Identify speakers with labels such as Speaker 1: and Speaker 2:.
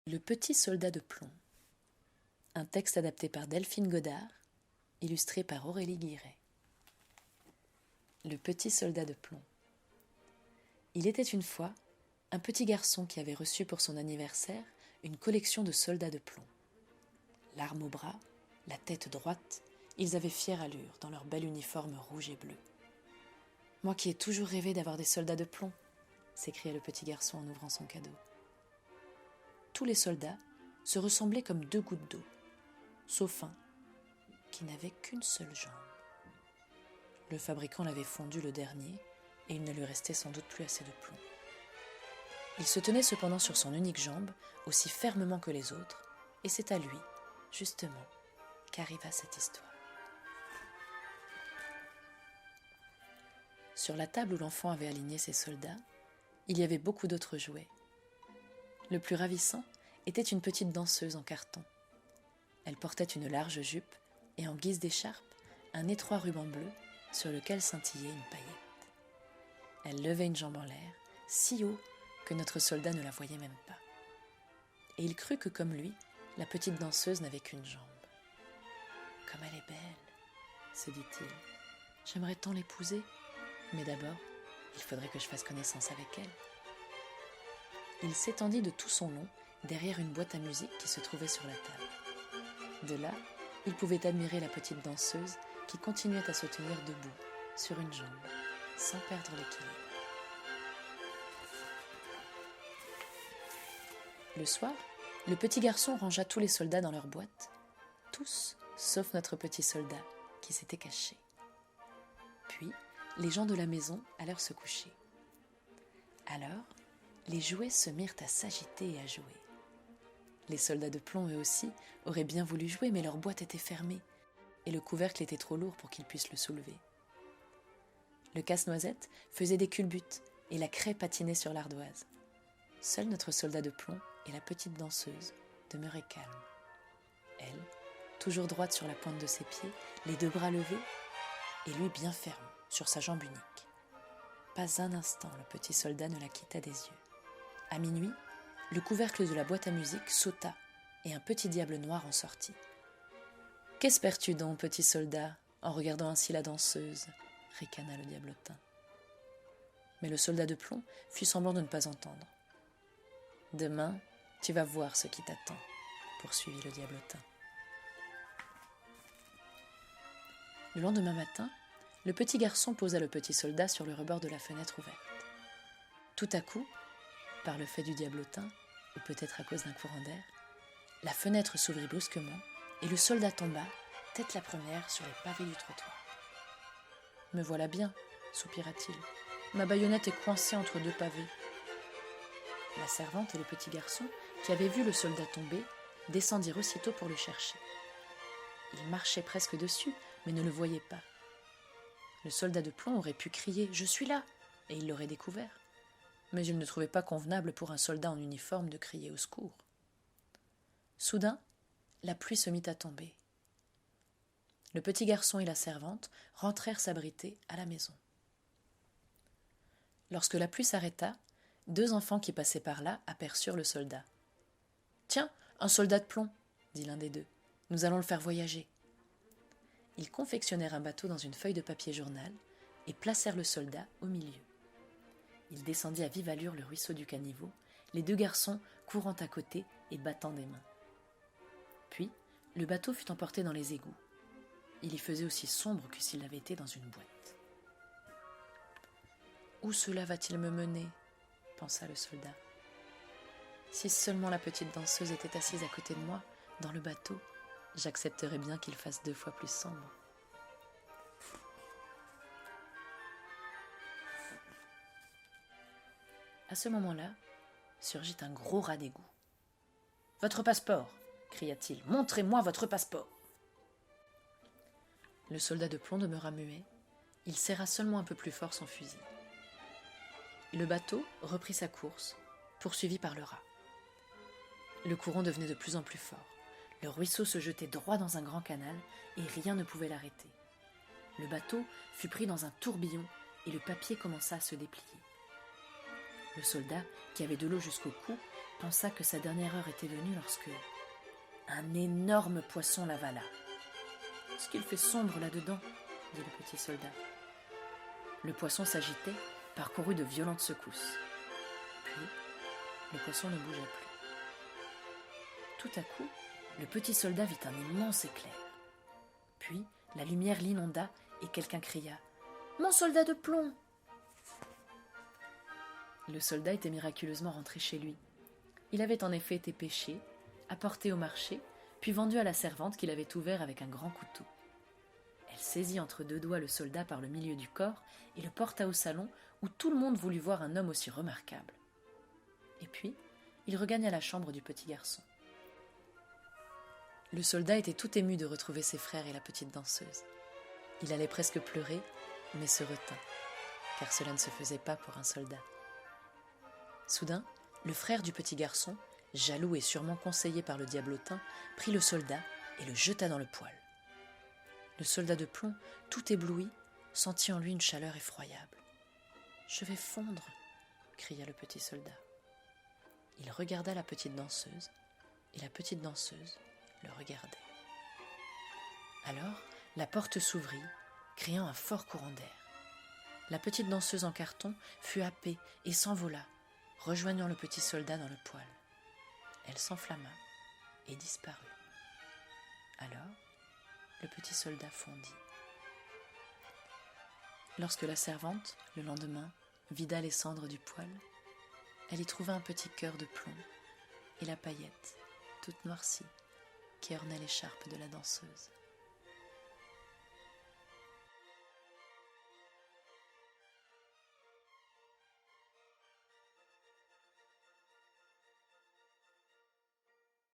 Speaker 1: Le petit soldat de plomb. Un texte adapté par Delphine Godard, illustré par Aurélie Guiret. Le petit soldat de plomb. Il était une fois un petit garçon qui avait reçu pour son anniversaire une collection de soldats de plomb. L'arme au bras, la tête droite, ils avaient fière allure dans leur bel uniforme rouge et bleu. « Moi qui ai toujours rêvé d'avoir des soldats de plomb !» s'écriait le petit garçon en ouvrant son cadeau. Tous les soldats se ressemblaient comme deux gouttes d'eau, sauf un qui n'avait qu'une seule jambe. Le fabricant l'avait fondu le dernier et il ne lui restait sans doute plus assez de plomb. Il se tenait cependant sur son unique jambe, aussi fermement que les autres, et c'est à lui, justement, qu'arriva cette histoire. Sur la table où l'enfant avait aligné ses soldats, il y avait beaucoup d'autres jouets. Le plus ravissant était une petite danseuse en carton. Elle portait une large jupe et en guise d'écharpe, un étroit ruban bleu sur lequel scintillait une paillette. Elle levait une jambe en l'air, si haut que notre soldat ne la voyait même pas. Et il crut que, comme lui, la petite danseuse n'avait qu'une jambe. « Comme elle est belle !» se dit-il. « J'aimerais tant l'épouser, mais d'abord, il faudrait que je fasse connaissance avec elle. » Il s'étendit de tout son long derrière une boîte à musique qui se trouvait sur la table. De là, il pouvait admirer la petite danseuse qui continuait à se tenir debout, sur une jambe, sans perdre l'équilibre. Le soir, le petit garçon rangea tous les soldats dans leur boîte, tous sauf notre petit soldat qui s'était caché. Puis, les gens de la maison allèrent se coucher. Alors, les jouets se mirent à s'agiter et à jouer. Les soldats de plomb, eux aussi, auraient bien voulu jouer, mais leur boîte était fermée, et le couvercle était trop lourd pour qu'ils puissent le soulever. Le casse-noisette faisait des culbutes, et la craie patinait sur l'ardoise. Seul notre soldat de plomb et la petite danseuse demeuraient calmes. Elle, toujours droite sur la pointe de ses pieds, les deux bras levés, et lui bien ferme sur sa jambe unique. Pas un instant le petit soldat ne la quitta des yeux. À minuit, le couvercle de la boîte à musique sauta et un petit diable noir en sortit. « Qu'espères-tu donc, petit soldat, en regardant ainsi la danseuse ?» ricana le diablotin. Mais le soldat de plomb fit semblant de ne pas entendre. « Demain, tu vas voir ce qui t'attend, » poursuivit le diablotin. Le lendemain matin, le petit garçon posa le petit soldat sur le rebord de la fenêtre ouverte. Tout à coup, par le fait du diablotin, ou peut-être à cause d'un courant d'air, la fenêtre s'ouvrit brusquement et le soldat tomba, tête la première, sur les pavés du trottoir. « Me voilà bien, soupira-t-il. Ma baïonnette est coincée entre deux pavés. » La servante et le petit garçon, qui avaient vu le soldat tomber, descendirent aussitôt pour le chercher. Ils marchaient presque dessus, mais ne le voyaient pas. Le soldat de plomb aurait pu crier « Je suis là !» et il l'aurait découvert. Mais il ne trouvait pas convenable pour un soldat en uniforme de crier au secours. Soudain, la pluie se mit à tomber. Le petit garçon et la servante rentrèrent s'abriter à la maison. Lorsque la pluie s'arrêta, deux enfants qui passaient par là aperçurent le soldat. « Tiens, un soldat de plomb !» dit l'un des deux. « Nous allons le faire voyager. » Ils confectionnèrent un bateau dans une feuille de papier journal et placèrent le soldat au milieu. Il descendit à vive allure le ruisseau du caniveau, les deux garçons courant à côté et battant des mains. Puis, le bateau fut emporté dans les égouts. Il y faisait aussi sombre que s'il avait été dans une boîte. « Où cela va-t-il me mener ?» pensa le soldat. « Si seulement la petite danseuse était assise à côté de moi, dans le bateau, j'accepterais bien qu'il fasse 2 fois plus sombre. » À ce moment-là, surgit un gros rat d'égout. « Votre passeport !» cria-t-il. « Montrez-moi votre passeport !» Le soldat de plomb demeura muet. Il serra seulement un peu plus fort son fusil. Le bateau reprit sa course, poursuivi par le rat. Le courant devenait de plus en plus fort. Le ruisseau se jetait droit dans un grand canal et rien ne pouvait l'arrêter. Le bateau fut pris dans un tourbillon et le papier commença à se déplier. Le soldat, qui avait de l'eau jusqu'au cou, pensa que sa dernière heure était venue lorsque un énorme poisson l'avala. « Est-ce qu'il fait sombre là-dedans ?» dit le petit soldat. Le poisson s'agitait, parcourut de violentes secousses. Puis, le poisson ne bougea plus. Tout à coup, le petit soldat vit un immense éclair. Puis, la lumière l'inonda et quelqu'un cria « Mon soldat de plomb !» Le soldat était miraculeusement rentré chez lui. Il avait en effet été pêché, apporté au marché, puis vendu à la servante qu'il avait ouvert avec un grand couteau. Elle saisit entre deux doigts le soldat par le milieu du corps et le porta au salon où tout le monde voulut voir un homme aussi remarquable. Et puis, il regagna la chambre du petit garçon. Le soldat était tout ému de retrouver ses frères et la petite danseuse. Il allait presque pleurer, mais se retint, car cela ne se faisait pas pour un soldat. Soudain, le frère du petit garçon, jaloux et sûrement conseillé par le diablotin, prit le soldat et le jeta dans le poêle. Le soldat de plomb, tout ébloui, sentit en lui une chaleur effroyable. « Je vais fondre !» cria le petit soldat. Il regarda la petite danseuse, et la petite danseuse le regardait. Alors, la porte s'ouvrit, créant un fort courant d'air. La petite danseuse en carton fut happée et s'envola, rejoignant le petit soldat dans le poêle. Elle s'enflamma et disparut. Alors, le petit soldat fondit. Lorsque la servante, le lendemain, vida les cendres du poêle, elle y trouva un petit cœur de plomb et la paillette, toute noircie, qui ornait l'écharpe de la danseuse.